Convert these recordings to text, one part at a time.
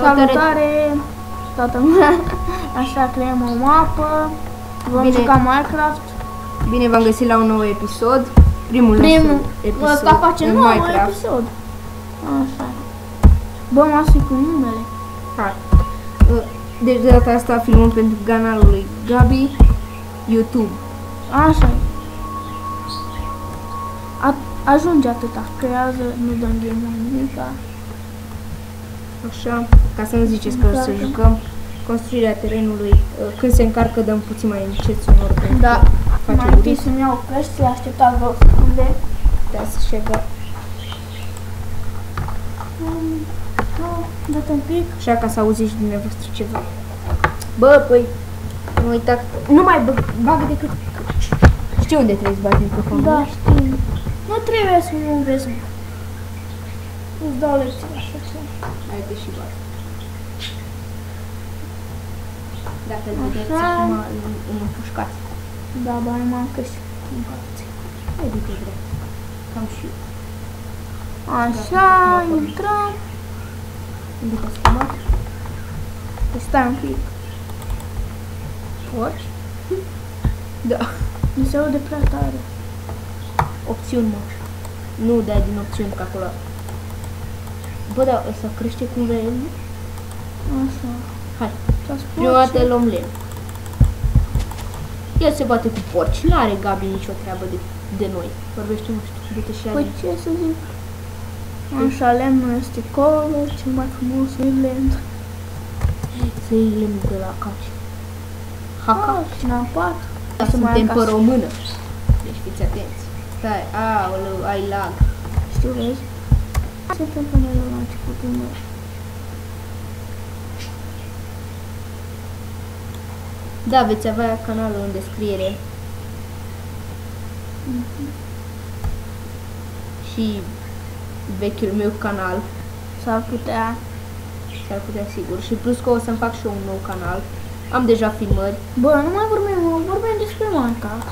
Salutare toată lumea. Așa creăm o mapă. Vom juca Minecraft. Bine v-am găsit la un nou episod. Primul episod. Ăsta face nou episod. Așa. Bă, mă cu numele. Hai. Deci de data asta filmăm pentru canalul lui Gabi YouTube. Așa. Ajunge atâta. Creează, nu dăm game mai nimica. Așa, ca să nu ziceți că o să jucăm construirea terenului. Când se încarcă dăm puțin mai încet sonor. Da. Mai întâi să-mi iau căști, așteptați vreo secunde. Putea să-și ia. Dă-te un pic. Așa ca să auziți și dumneavoastră ceva. Bă, păi, nu uita, nu mai bagă decât... Știi unde trebuie să bagi microfonul? Da, știu. Nu trebuie să nu vezi. Îți dau lecții așa ce. Hai de și bag. Dacă îl vedeți acum îl împușcați. Da, ba, nu m-am căști. Hai de te drept. Cam și eu. Așa, intrăm. Unde te-a schimbat? Păi stai un pic. Orice? Da. Mi se aude prea tare. Opțiuni, mă. Nu dai din opțiuni, că acolo... Bă, dar ăsta crește cumva el, nu? Așa. Hai. Prima dată luăm lemn. El se bate cu porci. N-are Gabi nicio treabă de noi. Vorbește, nu știu, du-te și Păi ce să zic? Așa, lemnul este acolo, cel mai frumos e lemn. Să iei lemn de la caci. Haca. Și n-am pat. Suntem pe română. Deci fiți atenți. Stai, aoleu, ai lag. Știu, vezi? Se întâmplă mereu la începutul meu. Da, veți avea canalul în descriere. Și vechiul meu canal. S-ar putea. S-ar putea, sigur. Și plus că o să-mi fac și eu un nou canal. Am deja filmări. Bă, nu mai vorbim despre Minecraft.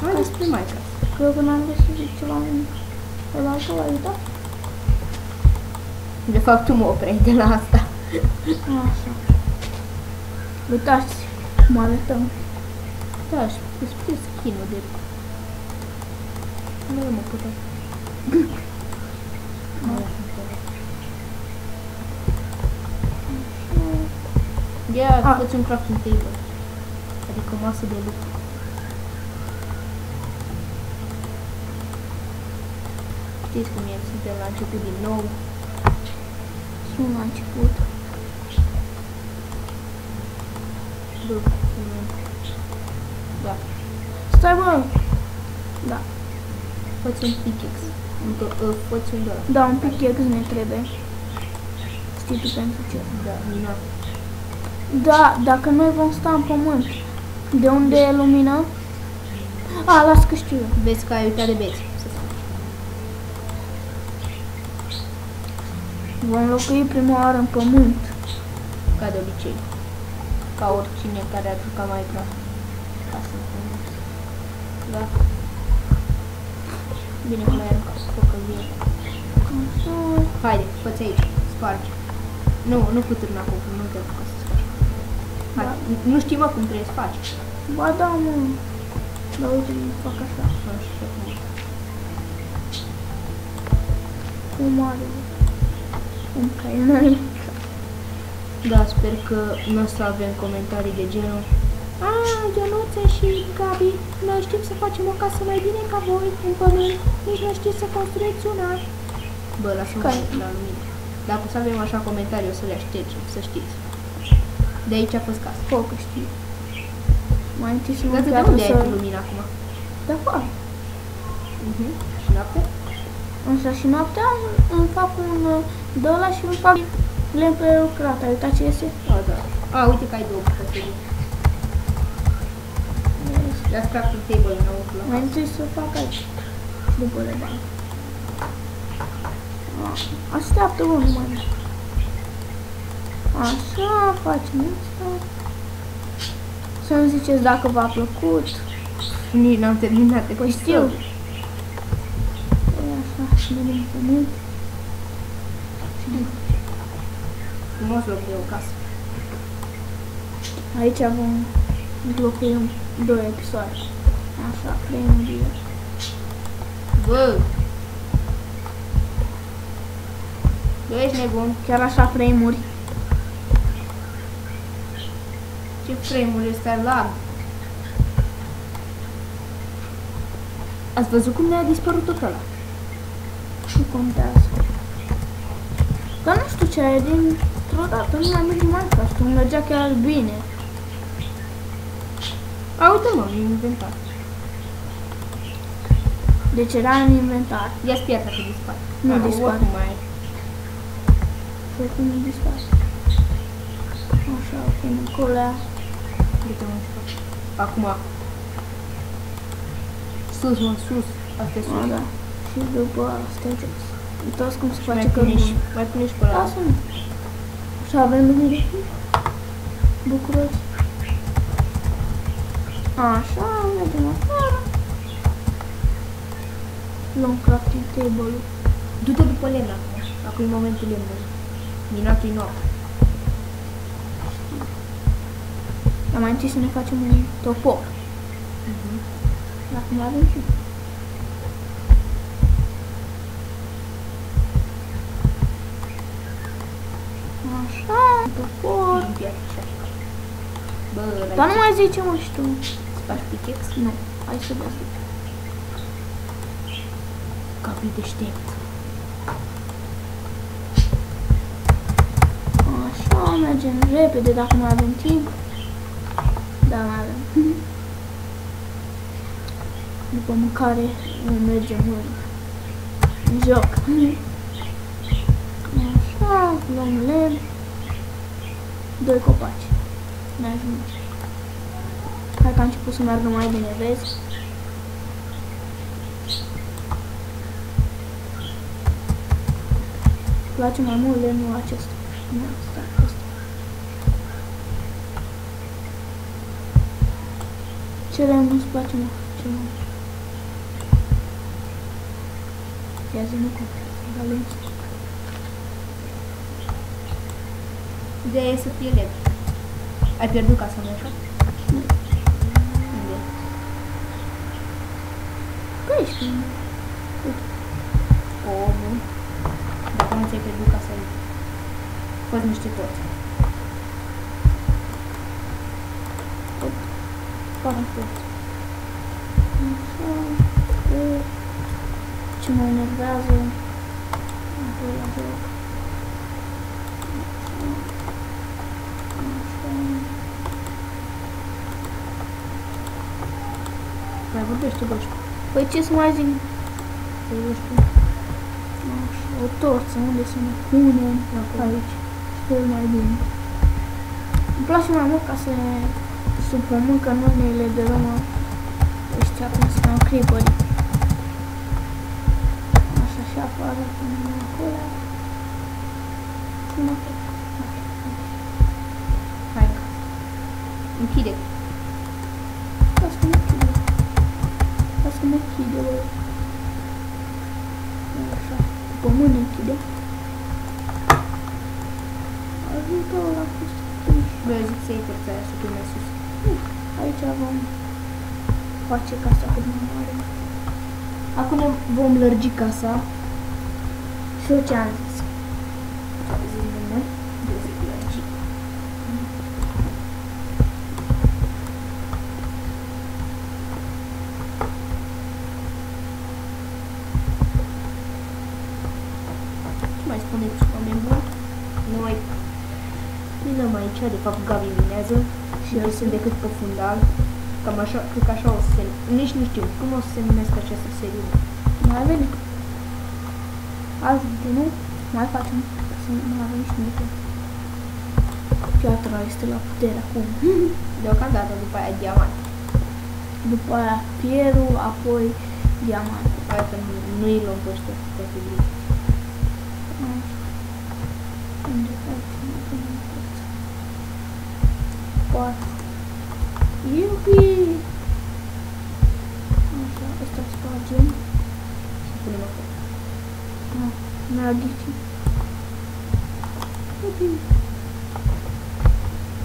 Hai despre Minecraft. Cred că n-am găsit ceva în altul, ai uitat? De fapt, tu mă opreai de la asta. Așa. Uitați cum arătăm. Da, și despre skin-ul de... Nu mă putea. Ia, fă-ți un crafting table. Adică masă de lucru. Știți cum e, suntem la început din nou. Sunt la început. Da. Stai, bă! Da. Fă-ți un pickaxe. Fă-ți un dolar. Da, un pickaxe ne trebuie. Știi tu pentru ce? Da, minat. Da, dacă noi vom sta în pământ, de unde e lumină? A, las că știu eu. Vezi că ai uitat de beți. Vom locui prima oară în pământ. Ca de obicei. Ca oricine care a jucat Minecraft. Ca să da. Bine că l-ai aruncat cu focălie. Haide, fă-ți aici, spargi. Nu cu târna cu nu te apucă să spargi. Hai, da. Nu știi mă cum trebuie să faci. Ba da, mă. Dar uite, fac așa. Așa cum. Cum are. Cum că e noi. Da, sper că nu o să avem comentarii de genul Ionuțe și Gabi, noi știm să facem o casă mai bine ca voi în pământ, nici nu știți să construiți una. Bă, lasă-mă la lumină. Dacă o să avem așa comentarii, o să le ștergem, să știți. De aici a fost casa. Foc, știi. Mai întâi să mă de unde ai lumina acum? De afară. Și noaptea? Însă și noaptea îmi fac un de ăla și îmi fac lemn pe lucrat. Ai uitat ce este? Da. Uite că ai două bucătării. Ia-ți crafting table înăuntru la mai întâi să fac aici. Și după le bani. Așteaptă unul mai. Așa, facem asta. Să-mi ziceți dacă v-a plăcut. Nici n-am terminat de păi știu. Așa, și venim pe mult. frumos loc de o casă. Aici vom înlocuim 2 episoade. Așa, Playmobil. Bă! Bă, ești nebun. Chiar așa frame-uri. Ce frame-uri este lag? Ați văzut cum ne-a dispărut tot ăla? Nu contează. Dar nu știu ce e dintr-o dată, nu mai merg Minecraft, nu mergea chiar bine. A, uite mă, în inventar. Deci era în inventar. Ia spiața că dispare. Nu dispare. Oricum mai ai. Și oricum nu dispare. Așa, până acolo. Uite mă, acum. Sus, mă, sus. Asta e sus. Da. Și după asta jos. Uitați cum se Mai face pune și, cărbun. mai pune și pe ăla. Lasă nu. Și avem lumini. Bucuroși. Așa, mergem afară. Luăm crafting table-ul. Du-te după lemn acum. Acum e momentul lemnului. Minatul e noapte. Dar mai întâi să ne facem un topor. Dacă mai avem și. Așa, topor. Din piață, așa. Bă, Dar nu mai zice, mă, și tu. îți faci pickaxe? Nu, hai să vă zic. Capi deștept. Așa, mergem repede dacă mai avem timp. Da, mai avem. După mâncare mergem în joc. Așa, luăm lemn. 2 copaci. Ne ajunge. Hai că a început să meargă mai bine, vezi? Îmi place mai mult lemnul acesta. Nu, asta. Ce lemn nu-ți place, mă? Ce mă? Ia zi, nu contează, lemn. Ideea e să fie lemn. Ai pierdut casa mea, așa? Nu. Unde? Că ești? O, nu. Dacă nu ți-ai pierdut casa ei. Fă-ți niște toți. Fac tot. Așa. Ce mă enervează? Apoi la joc. Mai vorbește, bă, știu. Păi ce să mai zic? Păi, eu știu. Așa, o torță, unde să ne punem? Aici. Cel mai bine. Îmi place mai mult ca să ne sub pământ, că nu ne le dărâm ăștia cum se cheamă creeperii. Așa și afară, până acolo. Până acolo. Hai. Închide. Las că mă chide. Las că mă chide, bă. Așa. După mână închide. Ajută-o la fost. Bă, zic să iei torța aia să pui mai sus. Aici vom face casa cât mai mare. Acum ne vom lărgi casa. Și eu ce am zis? Zic numai. Eu zic lărgi. Ce mai spuneți, oameni buni? Noi minăm aici, de fapt Gabi minează și eu sunt decât pe fundal. Cam așa, cred că așa o să se... Nici nu știu cum o să se numească această serie. Mai avem. Azi, nu? Mai facem. Să mai avem și noi. Piatra este la putere acum. Deocamdată, după aia diamant. După aia pierul, apoi diamant. Aia că nu-i luăm pe ăștia pe fibrii. Unde facem? Poate. Iubi! Așa, ăsta spargem. Și punem acolo. Mergi. Iubi!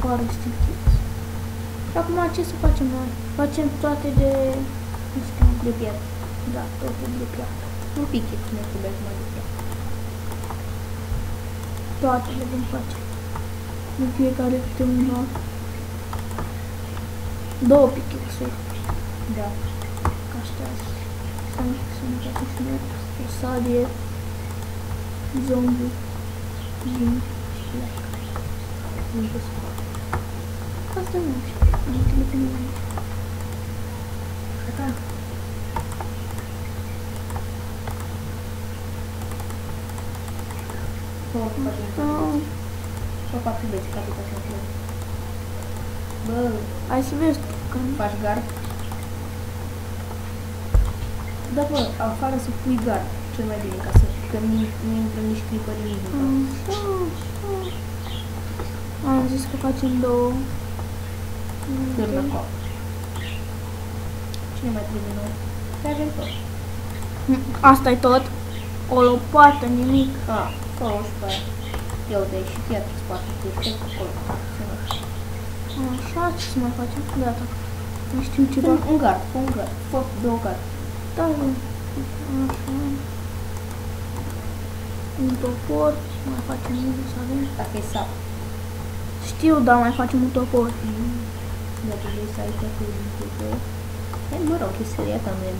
Forest Kids. Și acum ce să facem noi? Facem toate de... nu știu, De piatră. da, toate de piatră. Un pichet ne trebuie mai de piatră. Toate le vom face. În fiecare câte una. 2 picheturi. Da. Ca astea să nu facem și noi. O sabie. Zombie. Vin și pleacă. Încă să fac. Asta nu știu. Am telefonul aici. Gata? Sau fac tu vezi, capita așa cred. Bă, Hai să vezi că faci gard? Da, bă, afară să pui gard, cel mai bine, ca să, că nu intră nici creeper-ii nici nimic. Am zis că facem 2. Dă-mi acolo. Cine mai trebuie nou? Pe avem tot. Asta e tot. O lopată, nimic. Fă și pe aia. Ia uite, ai și piatră spate, tu ești acolo. Așa, ce să mai facem? Gata. Nu știu ceva. Un gard, fă un gard. Fă 2 gard. Da, așa. Un topor. Mai facem unul să avem. Dacă e sap. Știu, dar mai facem un topor. Dacă vrei să ai toate lucrurile. Mă rog, e seria ta, nu e.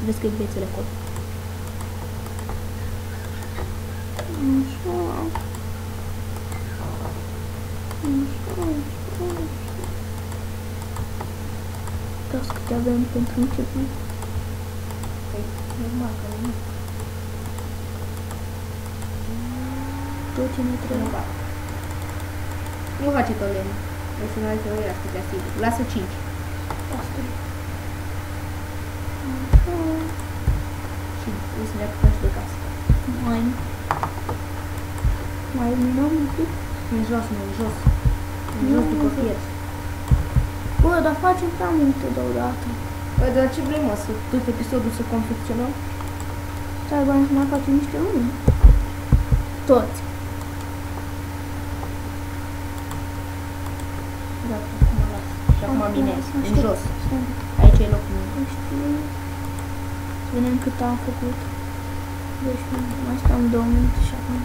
Vezi că viețile acolo. Așa. Uitați câte avem pentru început. Păi, normal că nu. Tot ce ne trebuie. Nu face tot lemn. Vrei să mai trebuie asta, te asigur. Lasă 5. Asta e. Și vrei să ne apucăm și de casă. Mai minăm un pic. În jos, nu, în jos. În jos după pietre. Bă, dar facem prea multe deodată. Bă, dar ce vrei, mă? Să tot episodul să confecționăm? Stai, bani să mai facem niște lume. Toți. Gata, acum las. Și acum minez. În jos. Stai. Aici e locul meu. Nu știu. Să vedem cât am făcut. Deci mai stăm 2 minute și acum.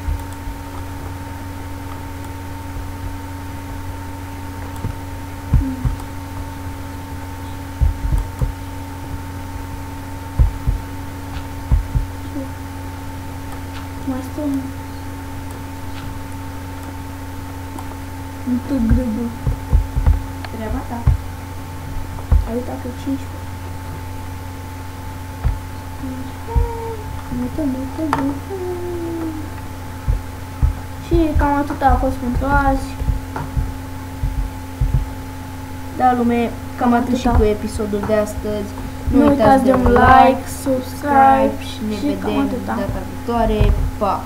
Mai stăm. Nu tot grăbă. Treaba ta. Ai uitat că 15. Și cam atât a fost pentru azi. Da, lume, cam atât și cu episodul de astăzi. Nu uitați de un like, subscribe și ne și cam vedem atâta. data viitoare. Pa!